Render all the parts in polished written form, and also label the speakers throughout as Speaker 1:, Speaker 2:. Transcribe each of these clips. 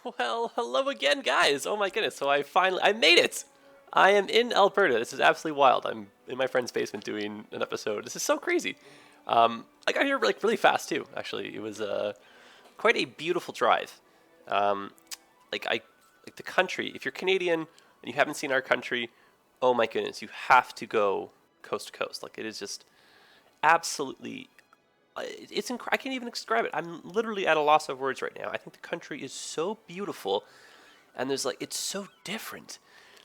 Speaker 1: Well, hello again, guys. Oh my goodness. So I made it. I am in Alberta. This is absolutely wild. I'm in my friend's basement doing an episode. This is so crazy. I got here like really fast too. Actually, it was quite a beautiful drive. Um, like I like the country. If you're Canadian and you haven't seen our country, oh my goodness, you have to go coast to coast. Like it is just absolutely I can't even describe it. I'm literally at a loss of words right now. I think the country is so beautiful, and there's like it's so different.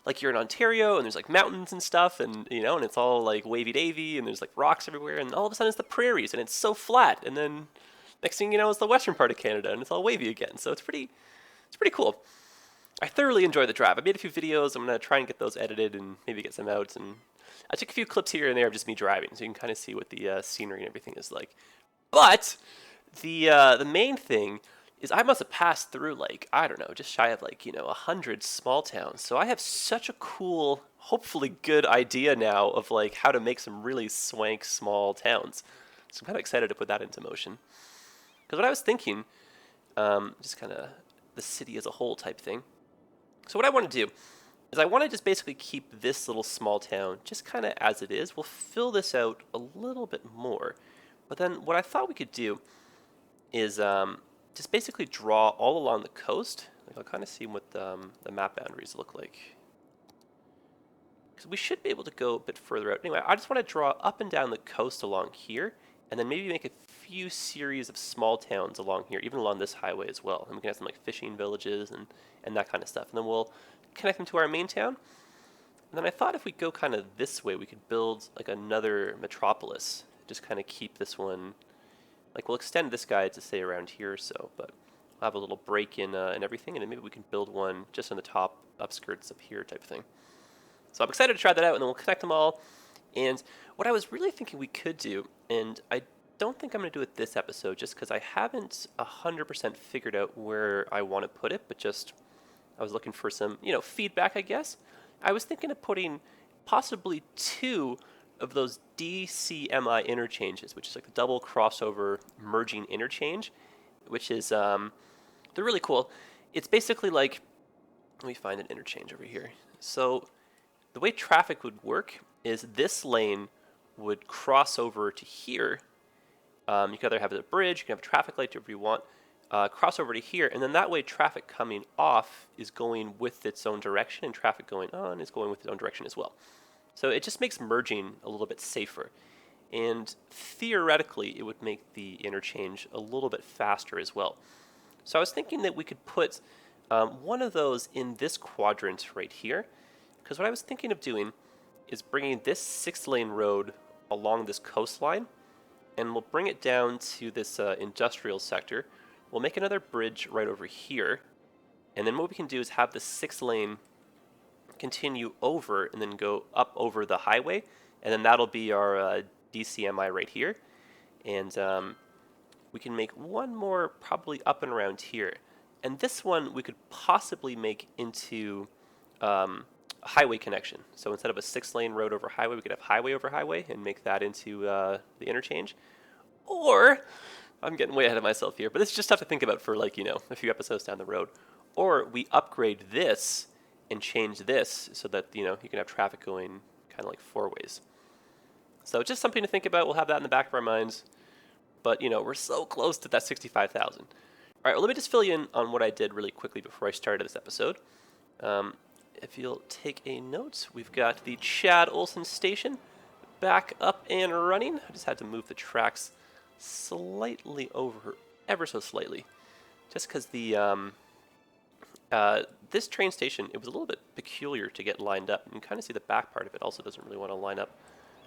Speaker 1: Like you're in Ontario, and there's like mountains and stuff, and and it's all like wavy davy, and there's like rocks everywhere, and all of a sudden it's the prairies, and it's so flat, and then next thing you know, it's the western part of Canada, and it's all wavy again. So it's pretty cool. I thoroughly enjoy the drive. I made a few videos. I'm gonna try and get those edited and maybe get some out. And I took a few clips here and there of just me driving, so you can kind of see what the scenery and everything is like. But the main thing is I must have passed through like I don't know, just shy of like 100 small towns. So I have such a cool, hopefully good idea now of like how to make some really swank small towns. So I'm kind of excited to put that into motion. Because what I was thinking, just kind of the city as a whole type thing. So what I want to do is I want to just basically keep this little small town just kind of as it is. We'll fill this out a little bit more. But then what I thought we could do is just basically draw all along the coast. Like I'll kind of see what the map boundaries look like. Because we should be able to go a bit further out. Anyway, I just want to draw up and down the coast along here, and then maybe make a few series of small towns along here, even along this highway as well. And we can have some like fishing villages and that kind of stuff. And then we'll connect them to our main town. And then I thought if we go kind of this way, we could build like another metropolis. Just kind of keep this one, like we'll extend this guy to say around here or so, but we'll have a little break in and everything, and then maybe we can build one just on the top upskirts up here type of thing. So I'm excited to try that out, and then we'll connect them all. And what I was really thinking we could do, and I don't think I'm going to do it this episode just because I haven't 100% figured out where I want to put it, but just I was looking for some, feedback, I guess. I was thinking of putting possibly two of those DCMI interchanges, which is like the double crossover merging interchange, which is, they're really cool. It's basically like, let me find an interchange over here. So the way traffic would work is this lane would cross over to here. You can either have a bridge, you can have a traffic light, whatever you want, cross over to here, and then that way traffic coming off is going with its own direction, and traffic going on is going with its own direction as well. So it just makes merging a little bit safer. And theoretically, it would make the interchange a little bit faster as well. So I was thinking that we could put one of those in this quadrant right here. Because what I was thinking of doing is bringing this 6-lane road along this coastline, and we'll bring it down to this industrial sector. We'll make another bridge right over here. And then what we can do is have the 6-lane continue over and then go up over the highway, and then that'll be our DCMI right here. And we can make one more probably up and around here. And this one we could possibly make into a highway connection. So instead of a 6-lane road over highway, we could have highway over highway and make that into the interchange. Or, I'm getting way ahead of myself here, but it's just stuff to think about for like, a few episodes down the road. Or we upgrade this and change this so that, you can have traffic going kind of like 4 ways. So just something to think about. We'll have that in the back of our minds. But, we're so close to that 65,000. All right, well, let me just fill you in on what I did really quickly before I started this episode. If you'll take a note, we've got the Chad Olson station back up and running. I just had to move the tracks slightly over, ever so slightly, just because the this train station, it was a little bit peculiar to get lined up. You can kind of see the back part of it also doesn't really want to line up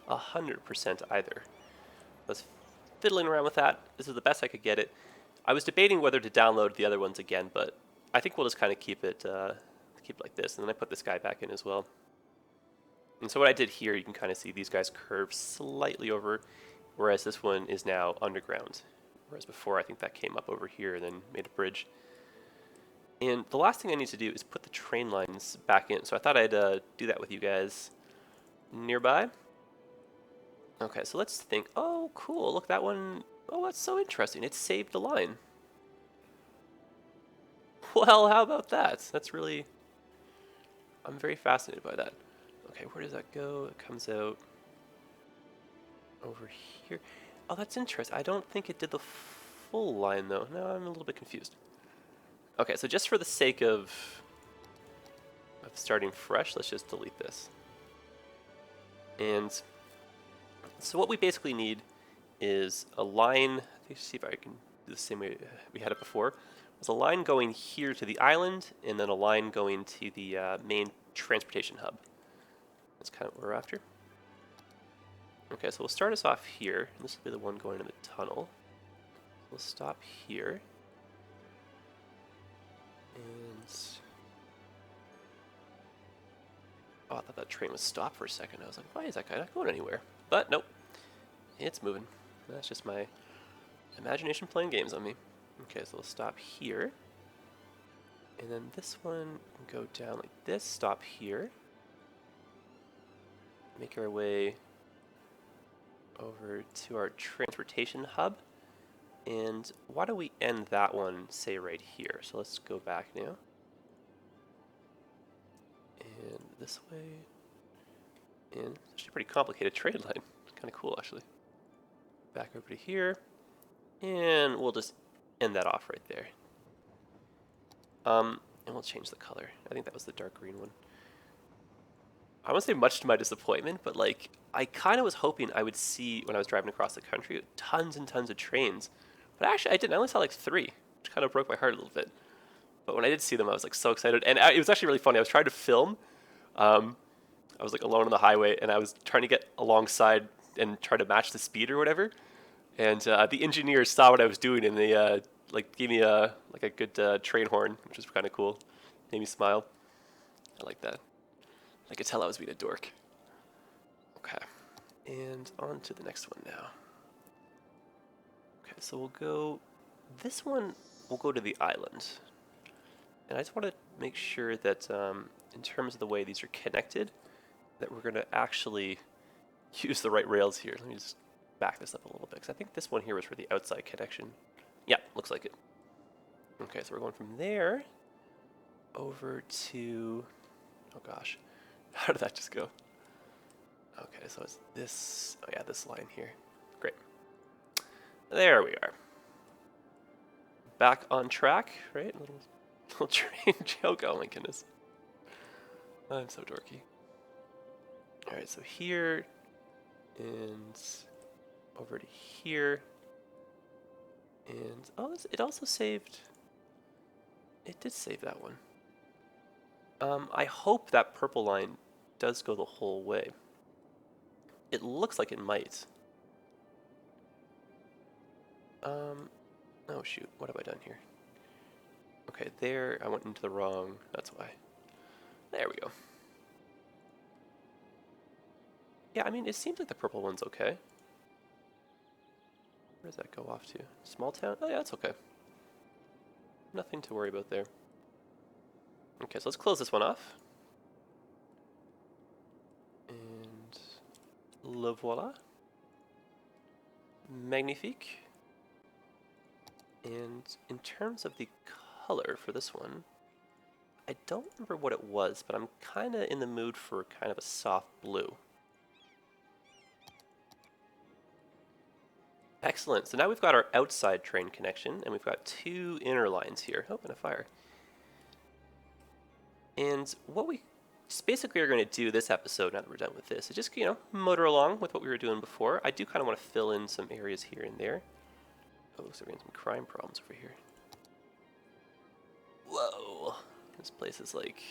Speaker 1: 100% either. I was fiddling around with that. This is the best I could get it. I was debating whether to download the other ones again, but I think we'll just kind of keep it like this. And then I put this guy back in as well. And so what I did here, you can kind of see these guys curve slightly over, whereas this one is now underground. Whereas before, I think that came up over here and then made a bridge. And the last thing I need to do is put the train lines back in. So I thought I'd do that with you guys nearby. Okay, so let's think. Oh, cool. Look, that one. Oh, that's so interesting. It saved the line. Well, how about that? That's really... I'm very fascinated by that. Okay, where does that go? It comes out over here. Oh, that's interesting. I don't think it did the full line, though. No, I'm a little bit confused. Okay, so just for the sake of starting fresh, let's just delete this. And so what we basically need is a line. Let's see if I can do the same way we had it before. There's a line going here to the island, and then a line going to the main transportation hub. That's kind of what we're after. Okay, so we'll start us off here. And this will be the one going in the tunnel. We'll stop here. And... oh, I thought that train was stopped for a second. I was like, why is that guy not going anywhere? But nope, it's moving. That's just my imagination playing games on me. Okay, so we'll stop here. And then this one can go down like this, stop here. Make our way over to our transportation hub. And why don't we end that one, say, right here? So let's go back now. And this way. And it's actually a pretty complicated trade line. Kind of cool, actually. Back over to here. And we'll just end that off right there. And we'll change the color. I think that was the dark green one. I won't say much to my disappointment, but like, I kind of was hoping I would see, when I was driving across the country, tons and tons of trains. But actually, I didn't. I only saw like 3, which kind of broke my heart a little bit. But when I did see them, I was like so excited. And it was actually really funny. I was trying to film. I was like alone on the highway, and I was trying to get alongside and try to match the speed or whatever. And the engineers saw what I was doing, and they like gave me a good train horn, which was kind of cool. Made me smile. I like that. I could tell I was being a dork. Okay, and on to the next one now. Okay, so we'll go. This one will go to the island, and I just want to make sure that in terms of the way these are connected, that we're going to actually use the right rails here. Let me just back this up a little bit, because I think this one here was for the outside connection. Yeah, looks like it. Okay, so we're going from there over to, oh gosh, how did that just go? Okay, so it's this, oh yeah, this line here. Great. There we are. Back on track, right? Little train joke, oh my goodness. I'm so dorky. Alright, so here, and over to here, and oh, it also saved, it did save that one. I hope that purple line does go the whole way. It looks like it might. Oh shoot, what have I done here? Okay, there, I went into the wrong, that's why. There we go. Yeah, I mean, it seems like the purple one's okay. Where does that go off to? Small town? Oh yeah, that's okay. Nothing to worry about there. Okay, so let's close this one off. And le voila. Magnifique. And in terms of the color for this one, I don't remember what it was, but I'm kind of in the mood for kind of a soft blue. Excellent. So now we've got our outside train connection, and we've got 2 inner lines here. Oh, and a fire. And what we just basically are going to do this episode, now that we're done with this, is just, you know, motor along with what we were doing before. I do kind of want to fill in some areas here and there. Oh, looks like we're getting some crime problems over here. Whoa. This place is like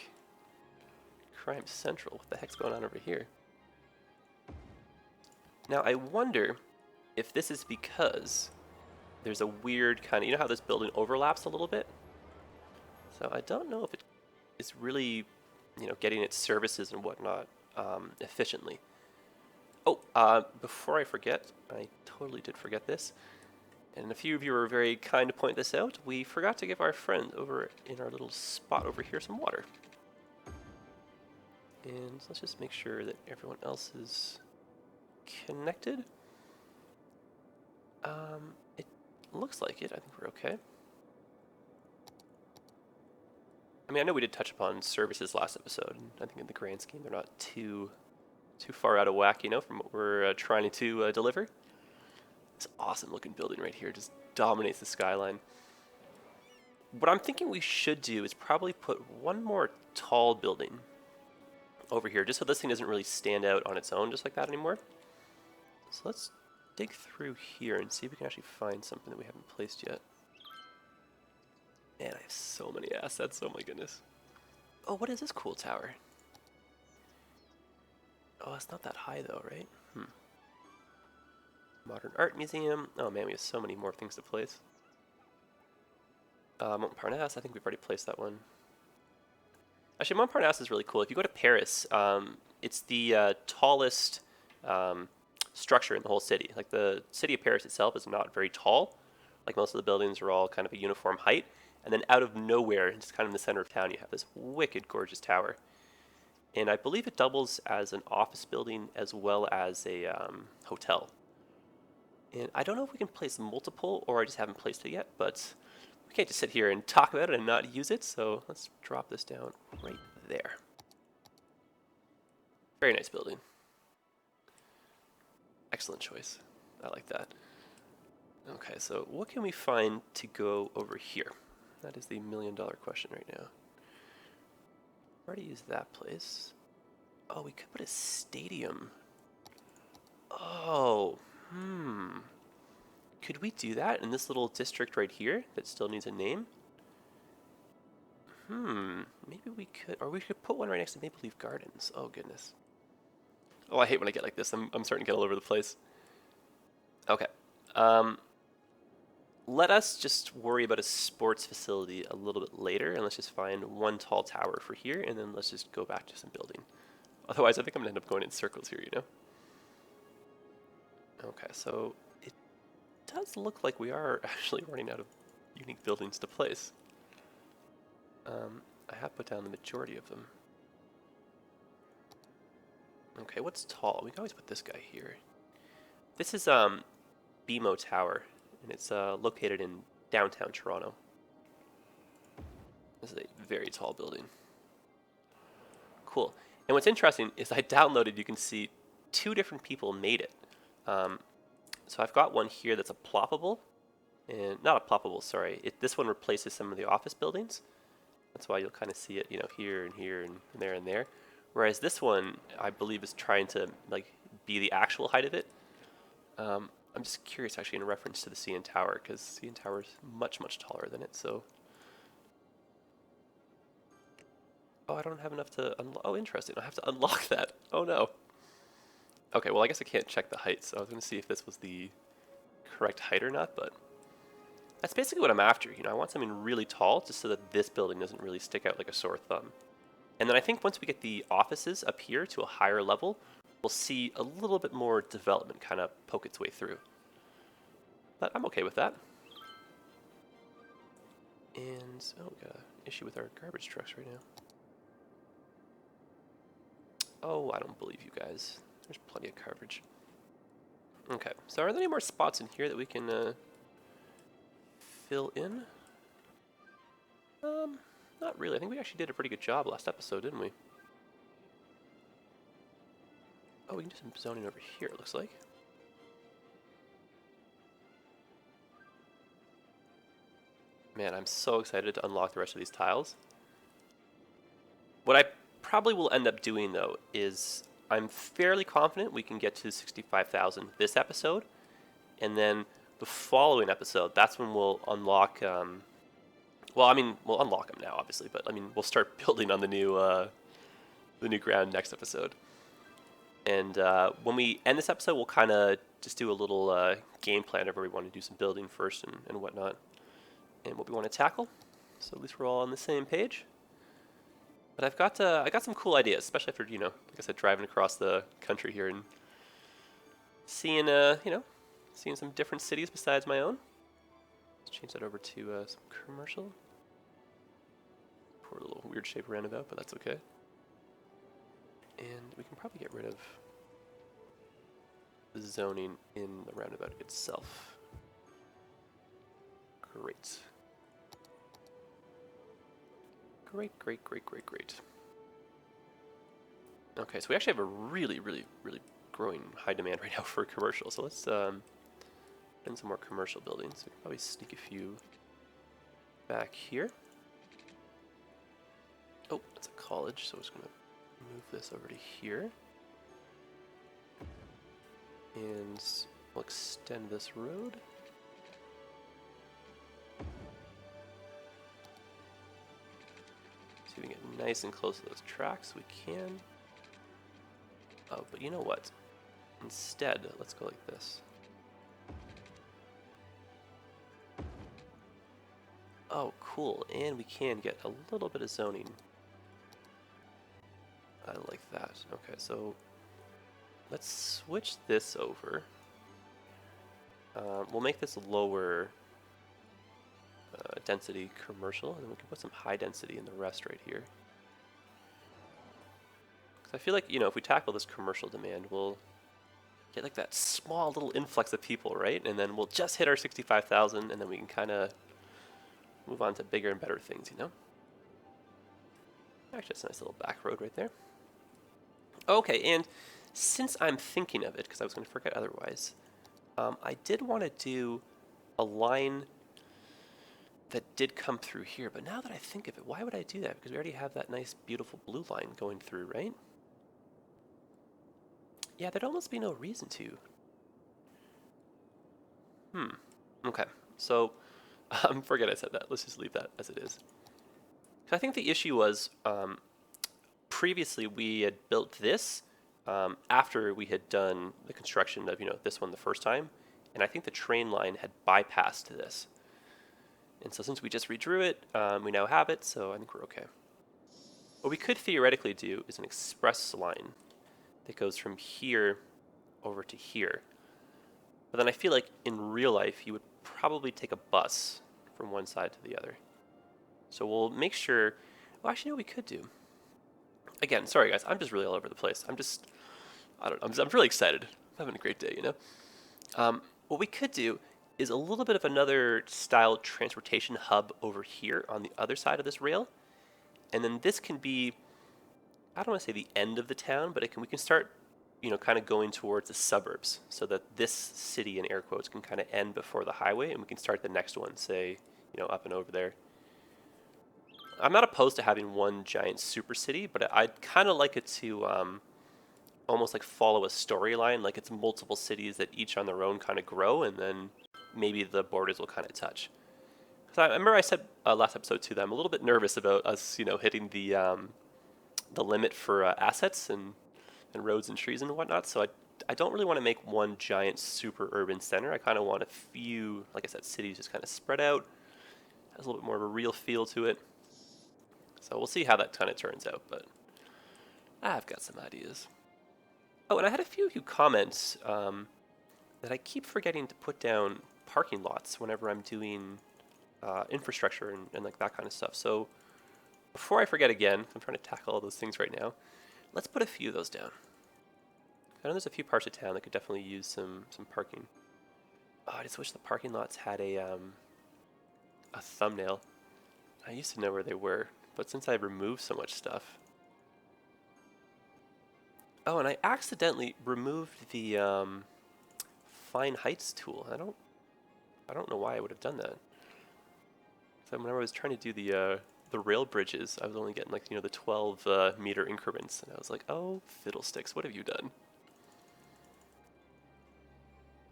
Speaker 1: crime central. What the heck's going on over here? Now, I wonder if this is because there's a weird kind of, you know how this building overlaps a little bit? So I don't know if it is really, you know, getting its services and whatnot efficiently. Oh, before I forget, I totally did forget this. And a few of you were very kind to point this out. We forgot to give our friend over in our little spot over here some water. And let's just make sure that everyone else is connected. It looks like it. I think we're okay. I mean, I know we did touch upon services last episode, and I think in the grand scheme they're not too far out of whack, you know, from what we're trying to deliver. It's an awesome looking building right here, just dominates the skyline. What I'm thinking we should do is probably put one more tall building over here, just so this thing doesn't really stand out on its own just like that anymore. So let's dig through here and see if we can actually find something that we haven't placed yet. Man, I have so many assets, oh my goodness. Oh, what is this cool tower? Oh, it's not that high though, right? Modern Art Museum. Oh man, we have so many more things to place. Montparnasse, I think we've already placed that one. Actually, Montparnasse is really cool. If you go to Paris, it's the tallest structure in the whole city. Like, the city of Paris itself is not very tall. Like, most of the buildings are all kind of a uniform height. And then out of nowhere, just kind of in the center of town, you have this wicked gorgeous tower. And I believe it doubles as an office building as well as a hotel. And I don't know if we can place multiple, or I just haven't placed it yet, but we can't just sit here and talk about it and not use it, so let's drop this down right there. Very nice building. Excellent choice. I like that. Okay, so what can we find to go over here? That is the million-dollar question right now. Already used that place. Oh, we could put a stadium. Oh, could we do that in this little district right here that still needs a name? Maybe we could, or we could put one right next to Maple Leaf Gardens. Oh, goodness. Oh, I hate when I get like this. I'm starting to get all over the place. Okay. Let us just worry about a sports facility a little bit later, and let's just find one tall tower for here, and then let's just go back to some building. Otherwise, I think I'm going to end up going in circles here, you know? Okay, so it does look like we are actually running out of unique buildings to place. I have put down the majority of them. Okay, what's tall? We can always put this guy here. This is BMO Tower, and it's located in downtown Toronto. This is a very tall building. Cool. And what's interesting is I downloaded, you can see two different people made it. So I've got one here that's a ploppable, and not a ploppable, sorry. This one replaces some of the office buildings. That's why you'll kind of see it, you know, here and here and there and there. Whereas this one, I believe, is trying to like be the actual height of it. I'm just curious, actually, in reference to the CN Tower, because CN Tower is much, much taller than it. So, oh, I don't have enough to unlock. Oh, interesting. I have to unlock that. Oh no. Okay, well, I guess I can't check the height, so I was going to see if this was the correct height or not, but that's basically what I'm after. You know, I want something really tall just so that this building doesn't really stick out like a sore thumb. And then I think once we get the offices up here to a higher level, we'll see a little bit more development kind of poke its way through. But I'm okay with that. And, oh, we got an issue with our garbage trucks right now. Oh, I don't believe you guys. There's plenty of coverage. Okay, so are there any more spots in here that we can fill in? Not really. I think we actually did a pretty good job last episode, didn't we? Oh, we can do some zoning over here, it looks like. Man, I'm so excited to unlock the rest of these tiles. What I probably will end up doing, though, is I'm fairly confident we can get to 65,000 this episode, and then the following episode, that's when we'll unlock, well, I mean, we'll unlock them now, obviously, but I mean, we'll start building on the new ground next episode. And when we end this episode, we'll kind of just do a little game plan of where we want to do some building first and whatnot, and what we want to tackle. So at least we're all on the same page. But I got some cool ideas, especially after, you know, like I said, driving across the country here and seeing, you know, seeing some different cities besides my own. Let's change that over to some commercial. Poor little weird shaped roundabout, but that's okay. And we can probably get rid of the zoning in the roundabout itself. Great. Great, great, great, great, great. Okay, so we actually have a really, really, really growing high demand right now for commercial. So let's in some more commercial buildings. We can probably sneak a few back here. Oh, that's a college, so we're just going to move this over to here. And we'll extend this road. See if we can get nice and close to those tracks. We can. Oh, but you know what? Instead, let's go like this. Oh, cool. And we can get a little bit of zoning. I like that. Okay, so let's switch this over. We'll make this lower density commercial, and then we can put some high density in the rest right here. Because I feel like, you know, if we tackle this commercial demand, we'll get like that small little influx of people, right? And then we'll just hit our 65,000, and then we can kind of move on to bigger and better things, you know? Actually, that's a nice little back road right there. Okay, and since I'm thinking of it, because I was going to forget otherwise, I did want to do a line that did come through here, but now that I think of it, why would I do that? Because we already have that nice, beautiful blue line going through, right? Yeah, there'd almost be no reason to. Okay, so forget I said that. Let's just leave that as it is. I think the issue was previously we had built this after we had done the construction of, you know, this one the first time, and I think the train line had bypassed this. And so since we just redrew it, we now have it, so I think we're okay. What we could theoretically do is an express line that goes from here over to here. But then I feel like in real life you would probably take a bus from one side to the other. So we'll make sure, well, actually, no, we could do. Again, sorry guys, I'm just really all over the place. I'm really excited. I'm having a great day, you know? What we could do is a little bit of another style transportation hub over here on the other side of this rail. And then this can be, I don't want to say the end of the town, but we can start, you know, kind of going towards the suburbs so that this city, in air quotes, can kind of end before the highway, and we can start the next one, say, you know, up and over there. I'm not opposed to having one giant super city, but I'd kind of like it to almost like follow a storyline, like it's multiple cities that each on their own kind of grow, and then maybe the borders will kind of touch. Because I remember I said last episode too that I'm a little bit nervous about us, you know, hitting the limit for assets and roads and trees and whatnot. So I don't really want to make one giant super urban center. I kind of want a few, like I said, cities just kind of spread out. Has a little bit more of a real feel to it. So we'll see how that kind of turns out, but I've got some ideas. Oh, and I had a few comments that I keep forgetting to put down parking lots whenever I'm doing infrastructure and like that kind of stuff. So before I forget again, I'm trying to tackle all those things right now. Let's put a few of those down. I know there's a few parts of town that could definitely use some parking. Oh, I just wish the parking lots had a thumbnail. I used to know where they were, but since I removed so much stuff. Oh, and I accidentally removed the Fine Heights tool. I don't know why I would have done that. So whenever I was trying to do the rail bridges, I was only getting like, you know, the 12 meter increments, and I was like, oh, fiddlesticks, what have you done?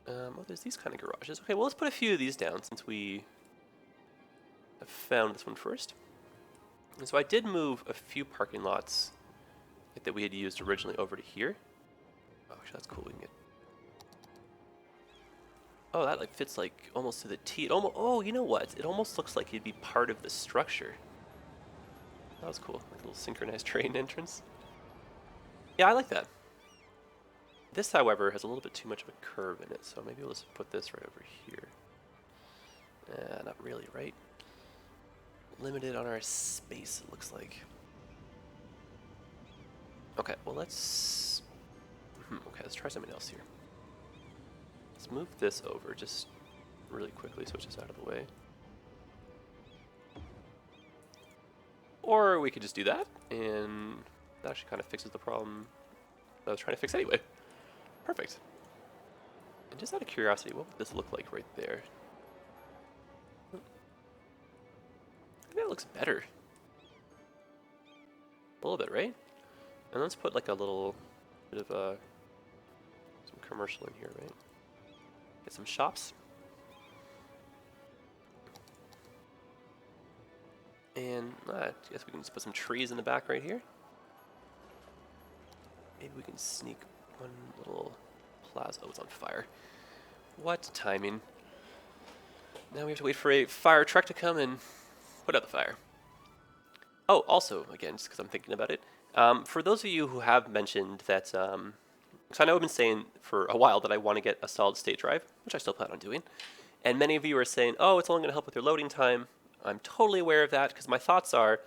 Speaker 1: Oh, there's these kind of garages. Okay, well, let's put a few of these down since we have found this one first. And so I did move a few parking lots that we had used originally over to here. Oh, actually, that's cool. We can get. Oh, that like fits like almost to the T. It almost. Oh, you know what? It almost looks like it'd be part of the structure. That was cool. Like a little synchronized train entrance. Yeah, I like that. This, however, has a little bit too much of a curve in it, so maybe we'll just put this right over here. Not really, right? Limited on our space, it looks like. Okay, well let's... Okay, let's try something else here. Let's move this over just really quickly so it's just out of the way. Or we could just do that, and that actually kind of fixes the problem that I was trying to fix anyway. Perfect. And just out of curiosity, what would this look like right there? I think that looks better. A little bit, right? And let's put like a little bit of some commercial in here, right? Get some shops. And I guess we can just put some trees in the back right here. Maybe we can sneak one little plaza. Oh, it's on fire. What timing? Now we have to wait for a fire truck to come and put out the fire. Oh, also, again, just because I'm thinking about it, for those of you who have mentioned that, so I know I've been saying for a while that I want to get a solid state drive, which I still plan on doing, and many of you are saying, oh, it's only going to help with your loading time. I'm totally aware of that, because my thoughts are,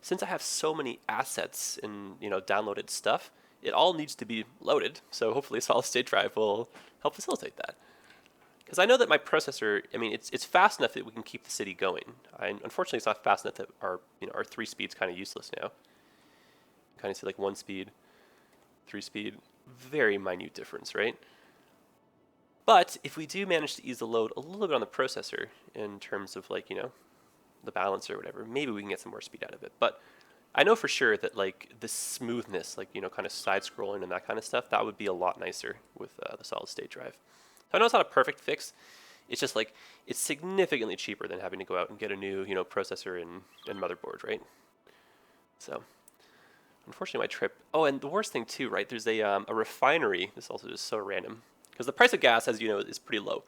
Speaker 1: since I have so many assets and downloaded stuff, it all needs to be loaded. So hopefully a solid state drive will help facilitate that. Because I know that my processor, I mean, it's fast enough that we can keep the city going. Unfortunately, it's not fast enough that our 3 speed's kind of useless now. Kind of see like 1 speed, 3 speed, very minute difference, right? But if we do manage to ease the load a little bit on the processor in terms of like, the balance or whatever, maybe we can get some more speed out of it. But I know for sure that like the smoothness, like, kind of side scrolling and that kind of stuff, that would be a lot nicer with the solid state drive. So I know it's not a perfect fix. It's just like, it's significantly cheaper than having to go out and get a new, processor and motherboard, right? So, unfortunately my trip, oh, and the worst thing too, right, there's a refinery, this is also just so random, because the price of gas, as you know, is pretty low.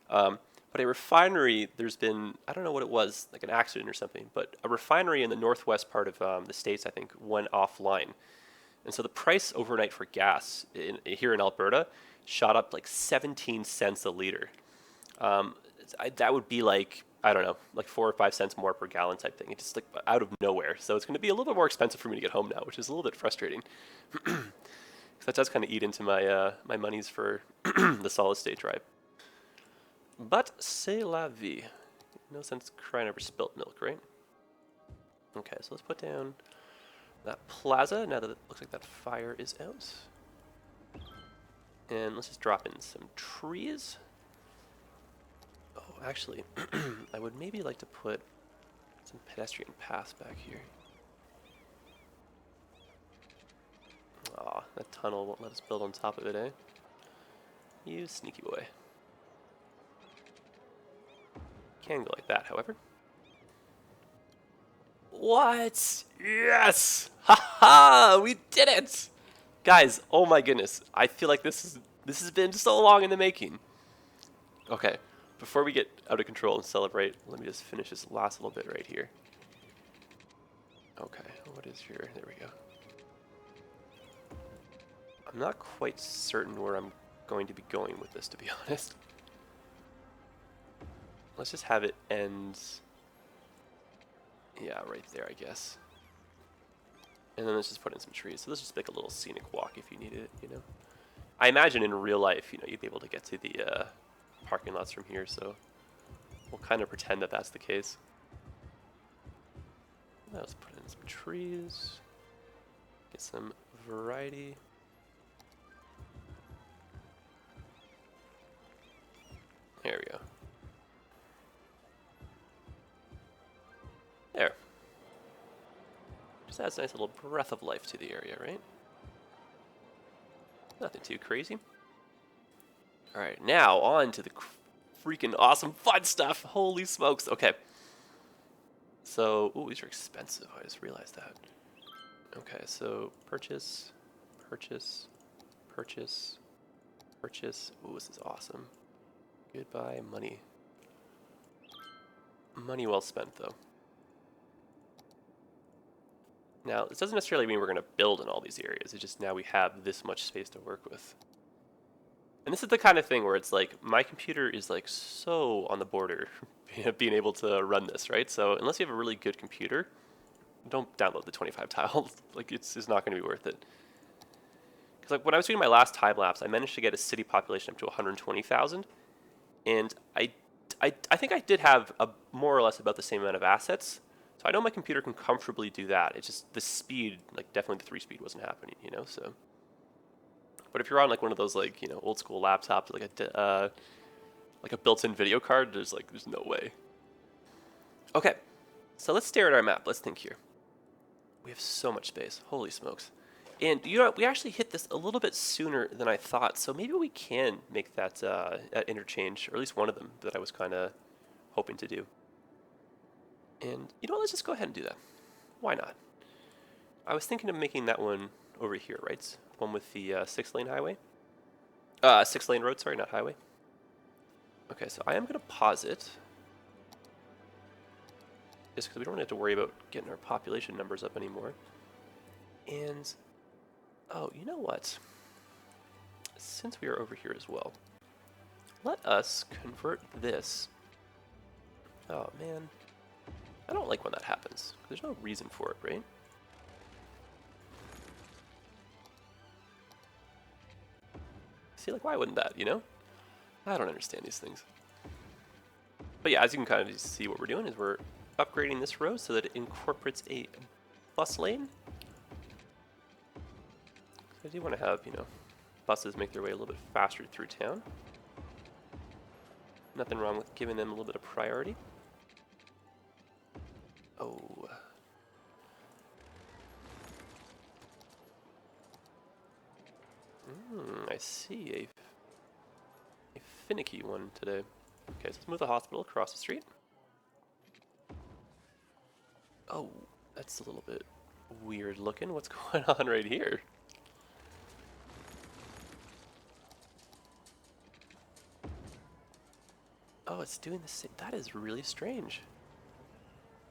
Speaker 1: But a refinery, there's been, I don't know what it was, like an accident or something, but a refinery in the northwest part of the States, I think, went offline. And so the price overnight for gas here in Alberta shot up like 17 cents a liter. That would be like, I don't know, like 4 or 5 cents more per gallon type thing. It's just like out of nowhere. So it's going to be a little bit more expensive for me to get home now, which is a little bit frustrating. Because that does kind of eat into my my monies for the solid state drive. But c'est la vie. No sense crying over spilt milk, right? Okay, so let's put down that plaza now that it looks like that fire is out. And let's just drop in some trees. Oh, actually, I would maybe like to put some pedestrian paths back here. Aw, that tunnel won't let us build on top of it, eh? You sneaky boy. Can go like that, however. What? Yes! Haha! We did it! Guys, oh my goodness. I feel like this has been so long in the making. Okay, before we get out of control and celebrate, let me just finish this last little bit right here. Okay, what is your... There we go. I'm not quite certain where I'm going to be going with this, to be honest. Let's just have it end... Yeah, right there, I guess. And then let's just put in some trees. So let's just make a little scenic walk if you need it, I imagine in real life, you'd be able to get to the parking lots from here, so we'll kind of pretend that that's the case. Now let's put in some trees. Get some variety. There we go. There. Just adds a nice little breath of life to the area, right? Nothing too crazy. Alright, now on to the freaking awesome fun stuff. Holy smokes. Okay. So, ooh, these are expensive. I just realized that. Okay, so purchase, purchase, purchase, purchase. Ooh, this is awesome. Goodbye, money. Money well spent, though. Now, this doesn't necessarily mean we're going to build in all these areas. It's just now we have this much space to work with. And this is the kind of thing where it's like, my computer is like so on the border of being able to run this, right? So unless you have a really good computer, don't download the 25 tiles. Like, it's not going to be worth it. Because like when I was doing my last time lapse, I managed to get a city population up to 120,000. And I think I did have more or less about the same amount of assets. So I know my computer can comfortably do that. It's just the speed, like definitely the 3-speed wasn't happening, you know, so. But if you're on like one of those like, you know, old school laptops, like a built-in video card, there's no way. Okay, so let's stare at our map. Let's think here. We have so much space. Holy smokes. And you know what? We actually hit this a little bit sooner than I thought, so maybe we can make that interchange, or at least one of them that I was kind of hoping to do. And you know what? Let's just go ahead and do that. Why not? I was thinking of making that one over here, right? One with the 6-lane highway. 6-lane road, sorry, not highway. Okay, so I am going to pause it. Just because we don't have to worry about getting our population numbers up anymore. And, oh, you know what? Since we are over here as well, let us convert this. Oh, man. I don't like when that happens. There's no reason for it, right? See, like, why wouldn't that, you know? I don't understand these things. But yeah, as you can kind of see, what we're doing is we're upgrading this road so that it incorporates a bus lane. So I do want to have, you know, buses make their way a little bit faster through town. Nothing wrong with giving them a little bit of priority. Oh. I see a finicky one today. Okay, so let's move the hospital across the street. Oh, that's a little bit weird looking. What's going on right here? Oh, it's doing the same. That is really strange.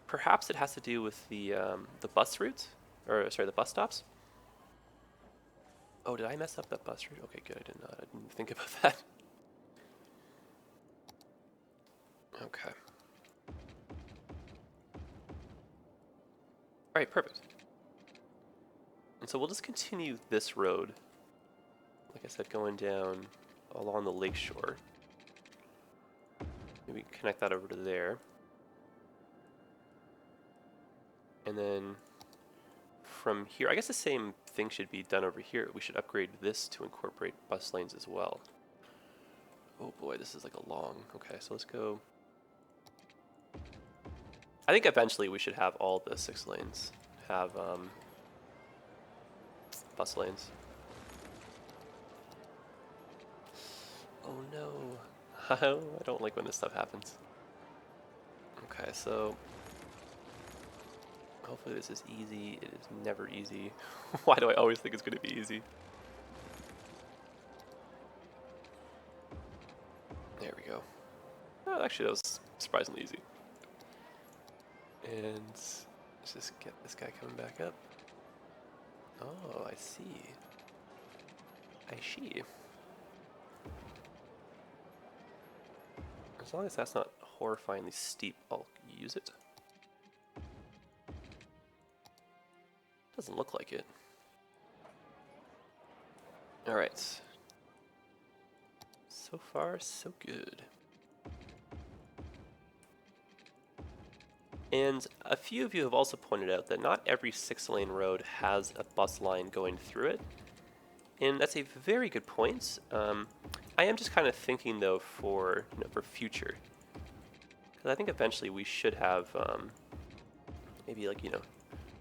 Speaker 1: Perhaps it has to do with the bus routes, or sorry, the bus stops. Oh, did I mess up that bus route? Okay, good. I did not. I didn't think about that. Okay. All right, perfect. And so we'll just continue this road. Like I said, going down along the lake shore. Maybe connect that over to there. And then from here, I guess the same thing should be done over here. We should upgrade this to incorporate bus lanes as well. Oh boy, this is like a long... Okay, so let's go... I think eventually we should have all the 6 lanes have bus lanes. Oh no. I don't like when this stuff happens. Okay, so hopefully this is easy. It is never easy. Why do I always think it's going to be easy? There we go. Oh, actually, that was surprisingly easy. And let's just get this guy coming back up. Oh, I see. I see. As long as that's not horrifyingly steep, I'll use it. Doesn't look like it. Alright. So far, so good. And a few of you have also pointed out that not every 6-lane road has a bus line going through it. And that's a very good point. I am just kind of thinking though for future. Because I think eventually we should have maybe like, I don't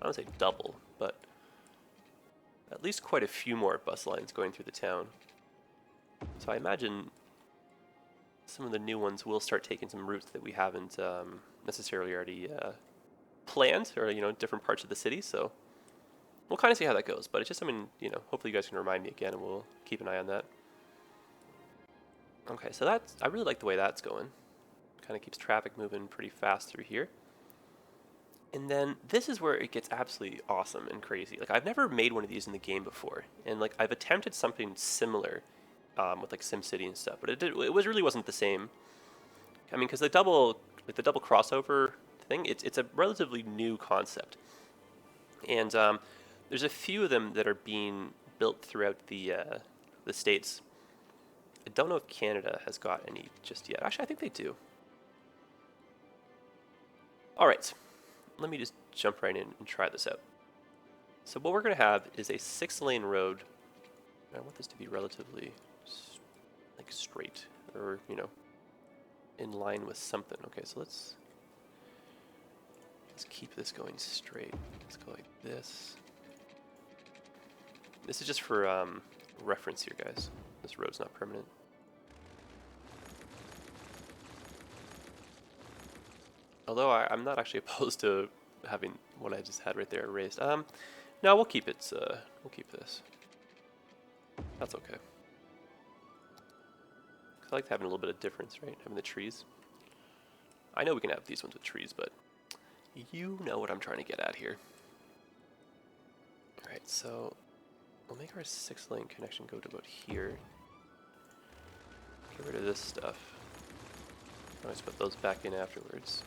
Speaker 1: want to say double, but at least quite a few more bus lines going through the town. So I imagine some of the new ones will start taking some routes that we haven't necessarily already planned, or different parts of the city. So we'll kind of see how that goes. But it's just something, hopefully you guys can remind me again, and we'll keep an eye on that. Okay, so I really like the way that's going. Kind of keeps traffic moving pretty fast through here. And then this is where it gets absolutely awesome and crazy. Like, I've never made one of these in the game before, and like I've attempted something similar with like SimCity and stuff, but it really wasn't the same. I mean, because the double crossover thing, it's a relatively new concept, and there's a few of them that are being built throughout the states. I don't know if Canada has got any just yet. Actually, I think they do. All right, let me just jump right in and try this out. So what we're going to have is a 6-lane road. I want this to be relatively like straight, or in line with something. Okay, so let's keep this going straight. Let's go like this. This is just for reference here, guys. This road's not permanent. Although I'm not actually opposed to having what I just had right there erased. No, we'll keep it. We'll keep this. That's okay. I like having a little bit of difference, right? Having the trees. I know we can have these ones with trees, but you know what I'm trying to get at here. All right, so we'll make our 6-lane connection go to about here. Get rid of this stuff. I'll just put those back in afterwards.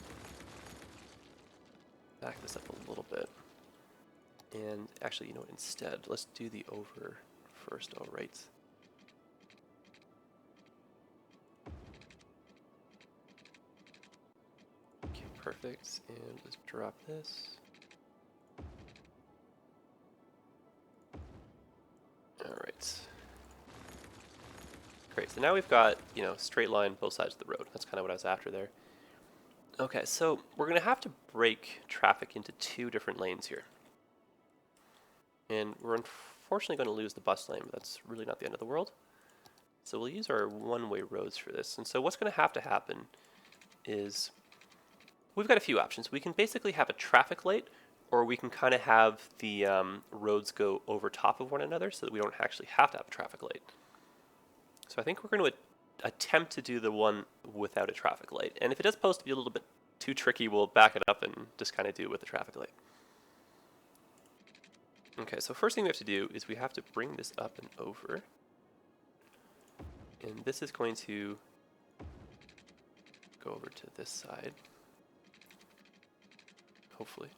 Speaker 1: Back this up a little bit. And actually, you know what, instead, let's do the over first, all right. Okay, perfect, and let's drop this. All right. Great, so now we've got, straight line both sides of the road. That's kind of what I was after there. Okay, so we're going to have to break traffic into 2 different lanes here. And we're unfortunately going to lose the bus lane, but that's really not the end of the world. So we'll use our one-way roads for this. And so what's going to happen is we've got a few options. We can basically have a traffic light, or we can kind of have the roads go over top of one another so that we don't actually have to have a traffic light. So I think we're going to attempt to do the one without a traffic light. And if it does pose to be a little bit too tricky, we'll back it up and just kind of do it with the traffic light. Okay, so first thing we have to do is we have to bring this up and over. And this is going to go over to this side. Hopefully.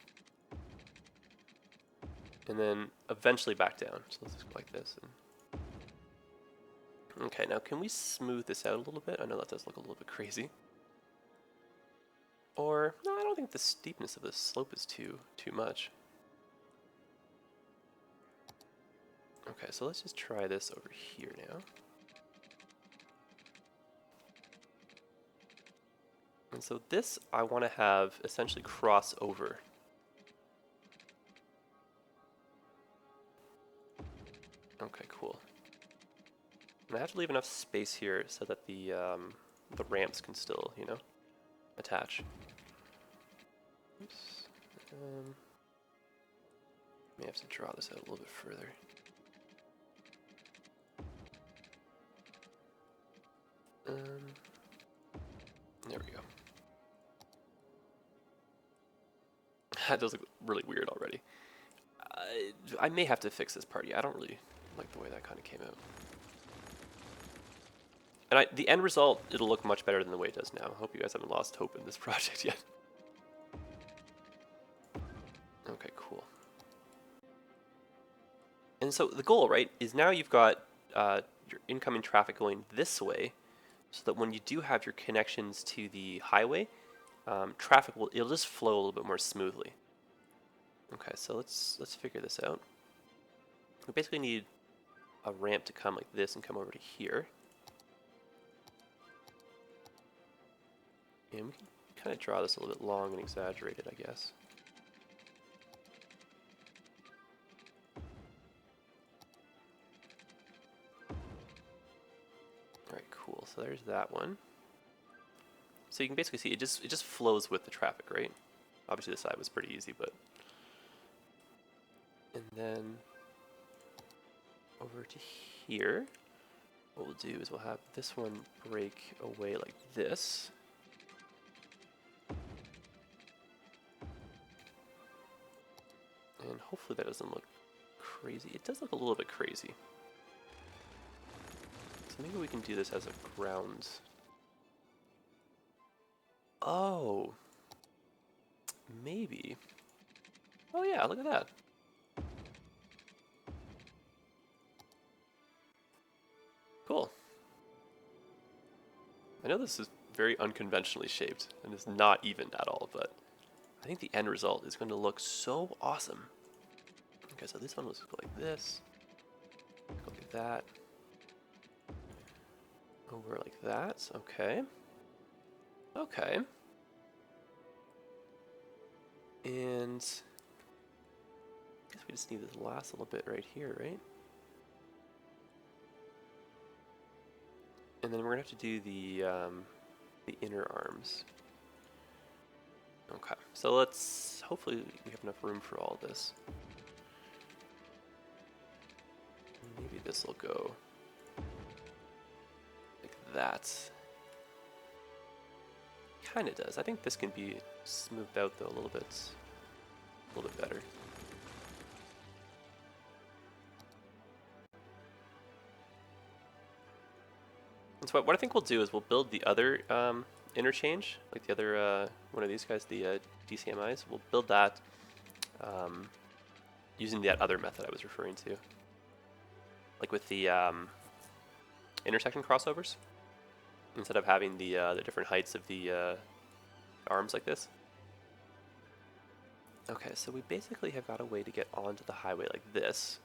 Speaker 1: And then eventually back down. So let's just go like this. Okay, now can we smooth this out a little bit? I know that does look a little bit crazy. Or, no, I don't think the steepness of this slope is too much. Okay, so let's just try this over here now. And so this I want to have essentially cross over. Okay, cool. And I have to leave enough space here so that the ramps can still, attach. Oops. May have to draw this out a little bit further. There we go. That does look really weird already. I may have to fix this part. Yeah, I don't really like the way that kind of came out. And the end result, it'll look much better than the way it does now. I hope you guys haven't lost hope in this project yet. Okay, cool. And so the goal, right, is now you've got your incoming traffic going this way, so that when you do have your connections to the highway, traffic it'll just flow a little bit more smoothly. Okay, so let's figure this out. We basically need a ramp to come like this and come over to here. And we can kind of draw this a little bit long and exaggerated, I guess. Alright, cool. So there's that one. So you can basically see it just flows with the traffic, right? Obviously this side was pretty easy, but... And then over to here, what we'll do is we'll have this one break away like this. And hopefully that doesn't look crazy. It does look a little bit crazy. So maybe we can do this as a ground. Oh. Maybe. Oh yeah, look at that. Cool. I know this is very unconventionally shaped and is not even at all, but I think the end result is going to look so awesome. Okay, so this one was go like this, go like that, over like that. Okay. Okay. And I guess we just need this last little bit right here, right? And then we're gonna have to do the inner arms. Okay, so let's hopefully we have enough room for all this. Maybe this will go like that. Kind of does. I think this can be smoothed out though a little bit better. And so what I think we'll do is we'll build the other interchange, like the other one of these guys, the DCMIs. We'll build that using that other method I was referring to, like with the intersection crossovers. Instead of having the different heights of the arms like this. Okay, so we basically have got a way to get onto the highway like this.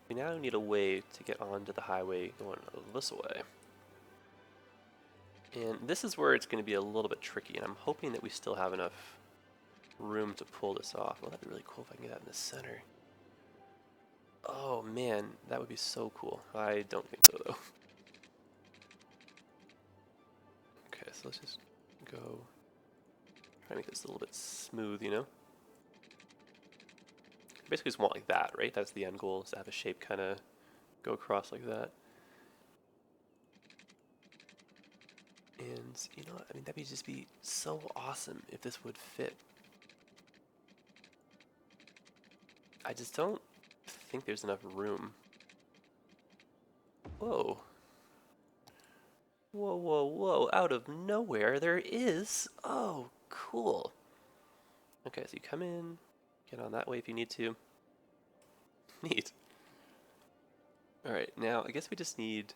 Speaker 1: We now need a way to get onto the highway going this way. And this is where it's going to be a little bit tricky, and I'm hoping that we still have enough room to pull this off. Well, that'd be really cool if I can get that in the center. Oh man, that would be so cool. I don't think so though. Okay, so let's just go try to make this a little bit smooth, you know? Basically just want like that, right? That's the end goal, is to have a shape kind of go across like that. And you know what? I mean, that'd just be so awesome if this would fit. I just don't think there's enough room. Whoa. Whoa, whoa, whoa, out of nowhere there is. Oh, cool. Okay, so you come in, get on that way if you need to. Neat. Alright, now I guess we just need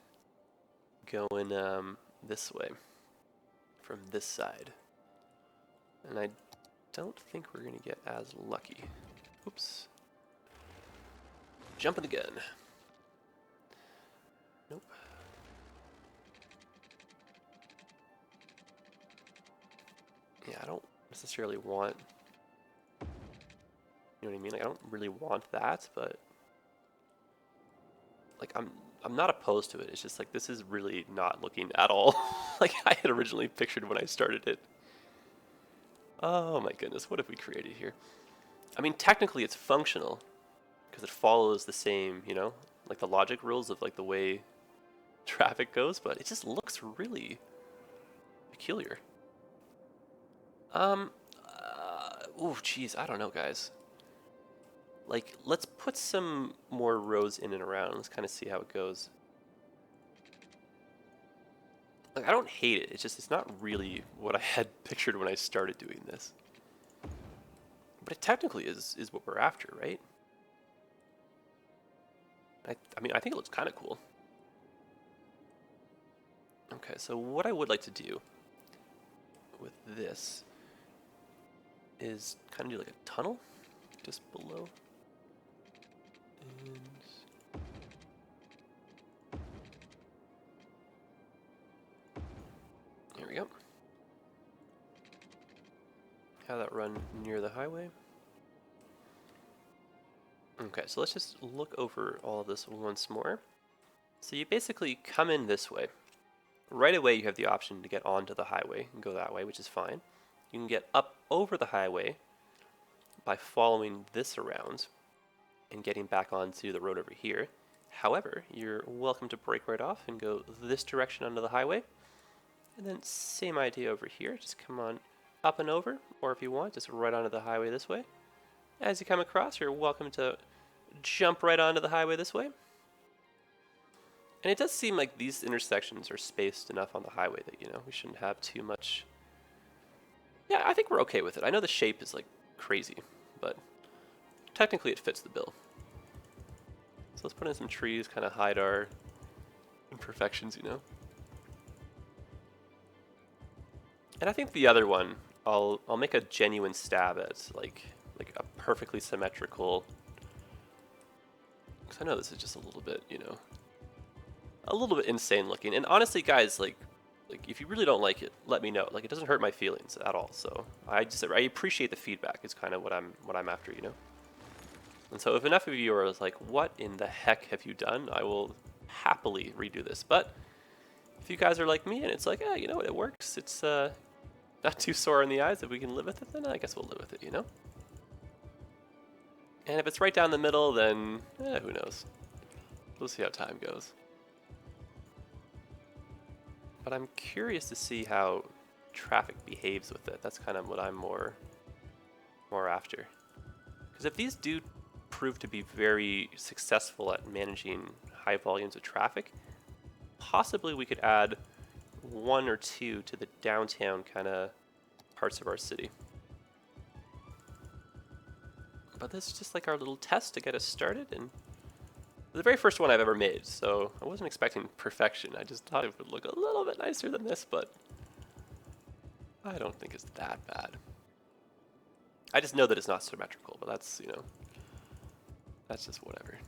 Speaker 1: going this way from this side. And I don't think we're going to get as lucky. Oops. Jumping the gun. Nope. Yeah, I don't necessarily want, you know what I mean? Like, I don't really want that, but like I'm not opposed to it. It's just like this is really not looking at all like I had originally pictured when I started it. Oh my goodness, what have we created here? I mean, technically it's functional because it follows the same, you know, like the logic rules of like the way traffic goes, but it just looks really peculiar. Ooh, geez, I don't know, guys. Like, let's put some more rows in and around. Let's kind of see how it goes. Like, I don't hate it. It's just, it's not really what I had pictured when I started doing this. But it technically is what we're after, right? I mean, I think it looks kind of cool. Okay, so what I would like to do with this is kind of do like a tunnel just below. And here we go. Have that run near the highway. Okay, so let's just look over all of this once more. So you basically come in this way. Right away you have the option to get onto the highway and go that way, which is fine. You can get up over the highway by following this around and getting back onto the road over here. However, you're welcome to break right off and go this direction onto the highway. And then same idea over here, just come on up and over, or if you want, just right onto the highway this way. As you come across, you're welcome to jump right onto the highway this way. And it does seem like these intersections are spaced enough on the highway that, you know, we shouldn't have too much. Yeah, I think we're okay with it. I know the shape is like crazy, but technically it fits the bill. So let's put in some trees, kind of hide our imperfections, you know. And I think the other one I'll make a genuine stab at like a perfectly symmetrical. Because I know this is just a little bit, you know, a little bit insane looking. And honestly, guys, like if you really don't like it, let me know. Like, it doesn't hurt my feelings at all. So I appreciate the feedback. It's kind of what I'm after, you know. And so if enough of you are like, what in the heck have you done? I will happily redo this. But if you guys are like me and it's like, you know what, it works. It's not too sore in the eyes. If we can live with it, then I guess we'll live with it, you know. And if it's right down the middle, then who knows? We'll see how time goes. But I'm curious to see how traffic behaves with it. That's kind of what I'm more after. Because if these do prove to be very successful at managing high volumes of traffic, possibly we could add 1 or 2 to the downtown kind of parts of our city. But this is just like our little test to get us started, and the very first one I've ever made, so I wasn't expecting perfection. I just thought it would look a little bit nicer than this, but I don't think it's that bad. I just know that it's not symmetrical, but that's, you know, that's just whatever.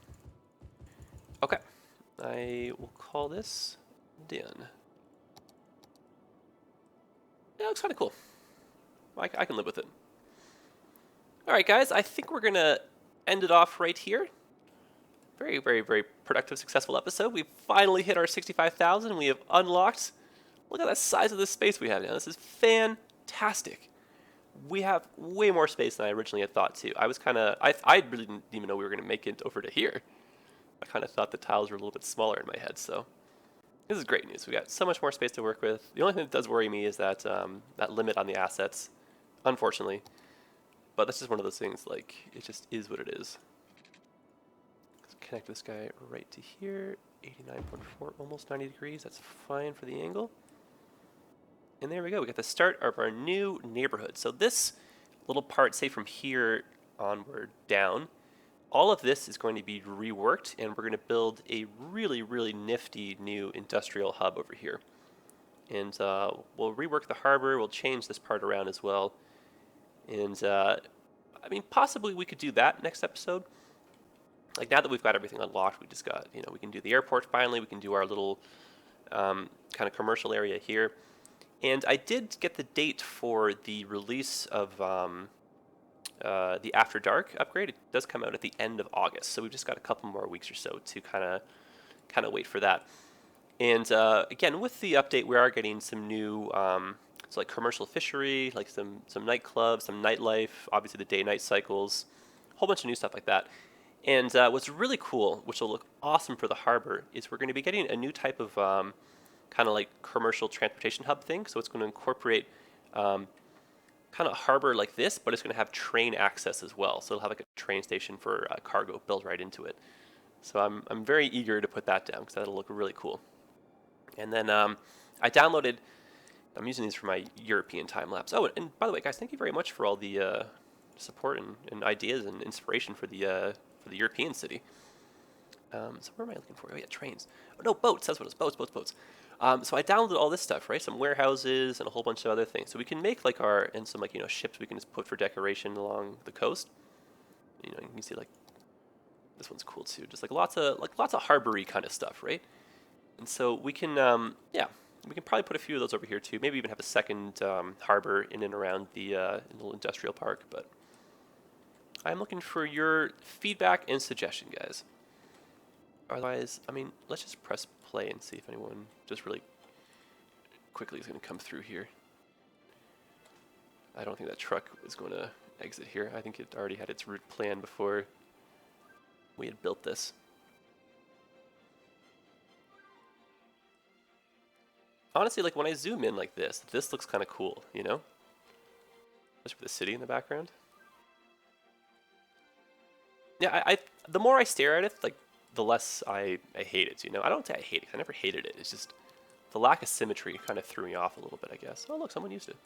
Speaker 1: Okay, I will call this done. Yeah, it looks kind of cool. I can live with it. All right, guys, I think we're going to end it off right here. Very, very, very productive, successful episode. We've finally hit our 65,000. We have unlocked. Look at the size of this space we have now. This is fantastic. We have way more space than I originally had thought to. I was kind of, I really didn't even know we were going to make it over to here. I kind of thought the tiles were a little bit smaller in my head, so this is great news. We got so much more space to work with. The only thing that does worry me is that that limit on the assets, unfortunately. But that's just one of those things, like, it just is what it is. Let's connect this guy right to here. 89.4, almost 90 degrees. That's fine for the angle. And there we go. We got the start of our new neighborhood. So this little part, say from here onward down, all of this is going to be reworked, and we're going to build a really, really nifty new industrial hub over here. And we'll rework the harbor. We'll change this part around as well. And, I mean, possibly we could do that next episode. Like, now that we've got everything unlocked, we just got, you know, we can do the airport finally. We can do our little kind of commercial area here. And I did get the date for the release of the After Dark upgrade. It does come out at the end of August. So we've just got a couple more weeks or so to kind of wait for that. And, again, with the update, we are getting some new... So like commercial fishery, like some nightclubs, some nightlife, obviously the day-night cycles, a whole bunch of new stuff like that. And what's really cool, which will look awesome for the harbor, is we're going to be getting a new type of kind of like commercial transportation hub thing. So it's going to incorporate kind of a harbor like this, but it's going to have train access as well. So it'll have like a train station for cargo built right into it. So I'm very eager to put that down because that'll look really cool. And then I downloaded... I'm using these for my European time lapse. Oh, and by the way, guys, thank you very much for all the support and ideas and inspiration for the European city. So where am I looking for? Oh yeah, trains. Oh no, boats. That's what it was. Boats. So I downloaded all this stuff, right? Some warehouses and a whole bunch of other things. So we can make like some like, you know, ships we can just put for decoration along the coast. You know, you can see like this one's cool too. Just like lots of harbory kind of stuff, right? And so we can we can probably put a few of those over here too. Maybe even have a second harbor in and around the little industrial park. But I'm looking for your feedback and suggestion, guys. Otherwise, I mean, let's just press play and see if anyone just really quickly is going to come through here. I don't think that truck is going to exit here. I think it already had its route planned before we had built this. Honestly, like when I zoom in like this looks kind of cool, you know? Especially with the city in the background. Yeah, I the more I stare at it, like the less I hate it, you know? I don't say I hate it. I never hated it. It's just the lack of symmetry kind of threw me off a little bit, I guess. Oh, look, someone used it.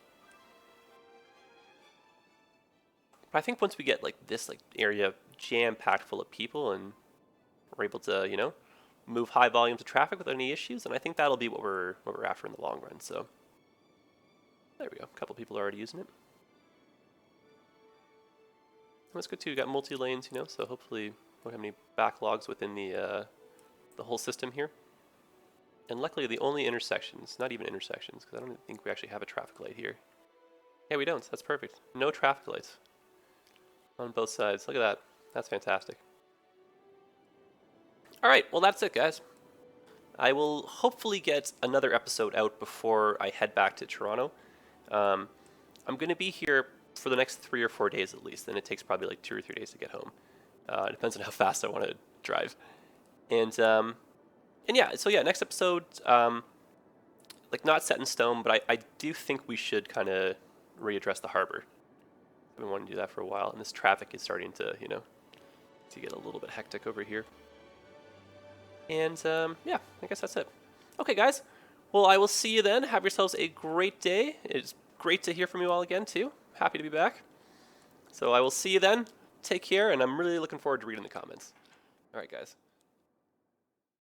Speaker 1: But I think once we get like this like area jam-packed full of people and we're able to, you know, move high volumes of traffic without any issues, and I think that'll be what we're after in the long run. So There we go. A couple people are already using it. That's good too. We got multi-lanes, you know, so hopefully we won't have any backlogs within the whole system here. And luckily the only intersections, not even intersections, because I don't think we actually have a traffic light here. Yeah, we don't. So that's perfect. No traffic lights on both sides. Look at that. That's fantastic. All right, well that's it, guys. I will hopefully get another episode out before I head back to Toronto. I'm going to be here for the next 3 or 4 days at least, and it takes probably like 2 or 3 days to get home. It depends on how fast I want to drive. And yeah, so yeah, next episode, like not set in stone, but I do think we should kind of readdress the harbor. I've been wanting to do that for a while, and this traffic is starting to, you know, to get a little bit hectic over here. And yeah, I guess that's it. Okay, guys. Well, I will see you then. Have yourselves a great day. It's great to hear from you all again, too. Happy to be back. So I will see you then. Take care, and I'm really looking forward to reading the comments. All right, guys.